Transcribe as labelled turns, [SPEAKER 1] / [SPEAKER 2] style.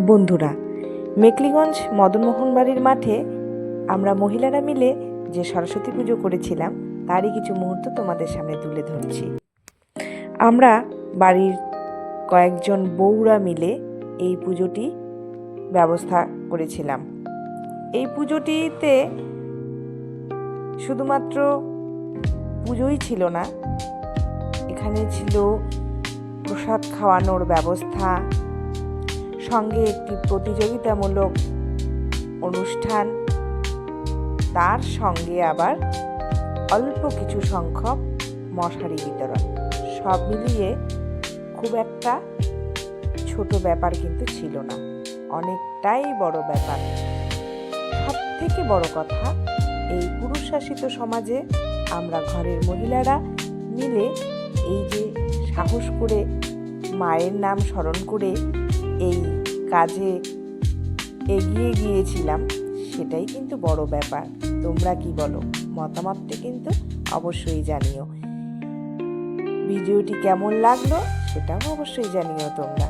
[SPEAKER 1] বন্ধুরা, মেকলিগঞ্জ মদনমোহন বাড়ির মাঠে আমরা মহিলারা মিলে যে সরস্বতী পুজো করেছিলাম তারই কিছু মুহূর্ত তোমাদের সামনে তুলে ধরছি। আমরা বাড়ির কয়েকজন বউরা মিলে এই পুজোটি ব্যবস্থা করেছিলাম। এই পুজোটিতে শুধুমাত্র পুজোই ছিল না, এখানে ছিল প্রসাদ খাওয়ানোর ব্যবস্থা, সঙ্গে একটি প্রতিযোগিতামূলক অনুষ্ঠান, তার সঙ্গে আবার অল্প কিছু সংখ্যক মশারি বিতরণ। সব মিলিয়ে খুব একটা ছোট ব্যাপার কিন্তু ছিল না, অনেকটাই বড় ব্যাপার। সব থেকে বড় কথা, এই পুরুষ শাসিত সমাজে আমরা ঘরের মহিলারা মিলে এই যে সাহস করে মায়ের নাম স্মরণ করে এই কাজে এগিয়ে গিয়েছিলাম, সেটাই কিন্তু বড় ব্যাপার। তোমরা কি বলো? মতামতটি কিন্তু অবশ্যই জানিও। ভিডিওটি কেমন লাগলো সেটাও অবশ্যই জানিও তোমরা।